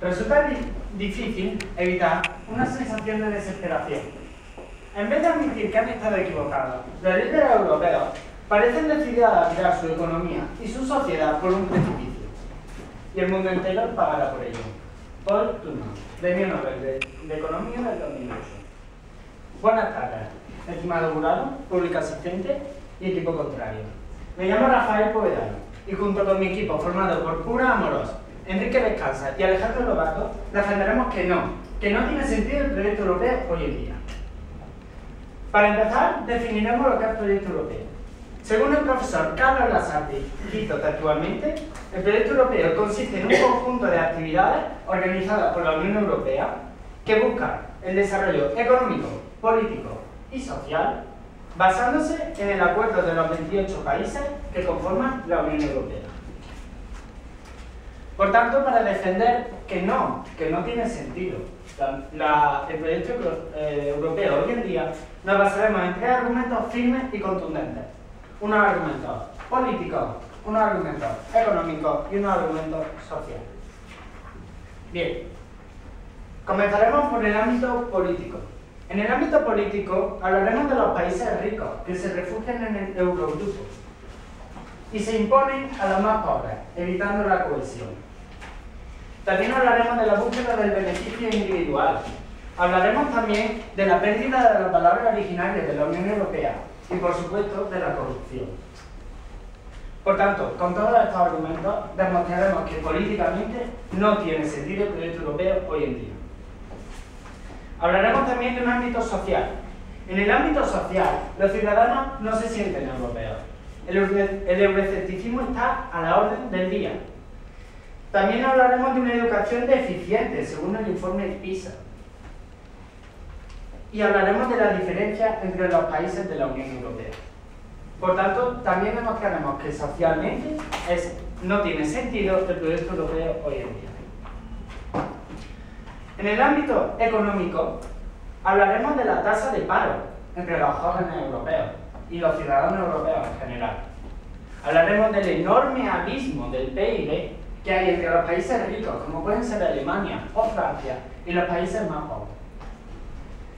Resulta difícil evitar una sensación de desesperación. En vez de admitir que han estado equivocados, los líderes europeos parecen decididos a tirar su economía y su sociedad por un precipicio. Y el mundo entero pagará por ello. Paul Krugman, Premio Nobel de Economía del 2008. Buenas tardes, estimado jurado, público asistente y equipo contrario. Me llamo Rafael Povedano y junto con mi equipo formado por Pura Amorós, Enrique Descalza y Alejandro Lobato, defenderemos que no tiene sentido el proyecto europeo hoy en día. Para empezar, definiremos lo que es el proyecto europeo. Según el profesor Carlos Lasarte, cito textualmente, el proyecto europeo consiste en un conjunto de actividades organizadas por la Unión Europea que buscan el desarrollo económico, político y social basándose en el acuerdo de los 28 países que conforman la Unión Europea. Por tanto, para defender que no tiene sentido el proyecto europeo hoy en día, nos basaremos en tres argumentos firmes y contundentes. Unos argumentos políticos, unos argumentos económicos y unos argumentos sociales. Bien, comenzaremos por el ámbito político. En el ámbito político hablaremos de los países ricos que se refugian en el Eurogrupo y se imponen a los más pobres, evitando la cohesión. También hablaremos de la búsqueda del beneficio individual. Hablaremos también de la pérdida de los valores originarios de la Unión Europea y, por supuesto, de la corrupción. Por tanto, con todos estos argumentos, demostraremos que políticamente no tiene sentido el proyecto europeo hoy en día. Hablaremos también de un ámbito social. En el ámbito social, los ciudadanos no se sienten europeos. El euroescepticismo está a la orden del día. También hablaremos de una educación deficiente, según el informe PISA. Y hablaremos de la diferencia entre los países de la Unión Europea. Por tanto, también demostraremos que socialmente no tiene sentido el proyecto europeo hoy en día. En el ámbito económico, hablaremos de la tasa de paro entre los jóvenes europeos y los ciudadanos europeos en general. Hablaremos del enorme abismo del PIB que hay entre los países ricos, como pueden ser Alemania o Francia, y los países más pobres.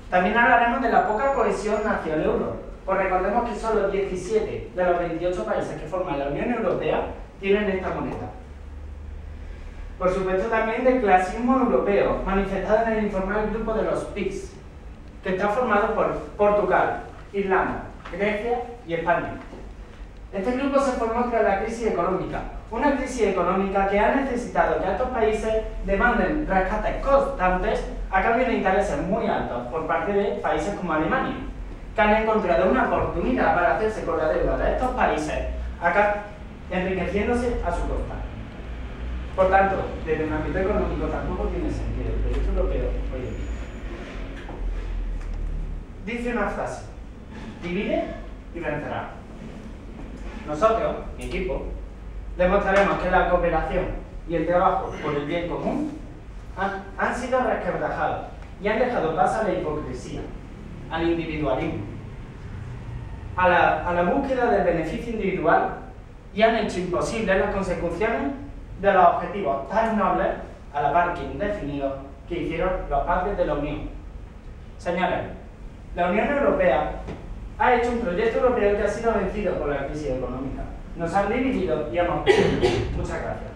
También hablaremos de la poca cohesión hacia el euro, pues recordemos que solo 17 de los 28 países que forman la Unión Europea tienen esta moneda. Por supuesto también del clasismo europeo, manifestado en el informal grupo de los PIGS, que está formado por Portugal, Irlanda, Grecia y España. Este grupo se formó tras la crisis económica, una crisis económica que ha necesitado que estos países demanden rescates constantes a cambio de intereses muy altos por parte de países como Alemania, que han encontrado una oportunidad para hacerse con la deuda de estos países, enriqueciéndose a su costa. Por tanto, desde un ámbito económico tampoco tiene sentido el proyecto europeo hoy en día. Dice una frase: divide y vencerá. Nosotros, mi equipo, demostraremos que la cooperación y el trabajo por el bien común han sido resquebrajados y han dejado paso a la hipocresía, al individualismo, a la búsqueda del beneficio individual y han hecho imposibles las consecuciones de los objetivos tan nobles, a la par que indefinidos, que hicieron los padres de la Unión. Señores, la Unión Europea ha hecho un proyecto europeo que ha sido vencido por la crisis económica. Nos han dividido y hemos perdido. Muchas gracias.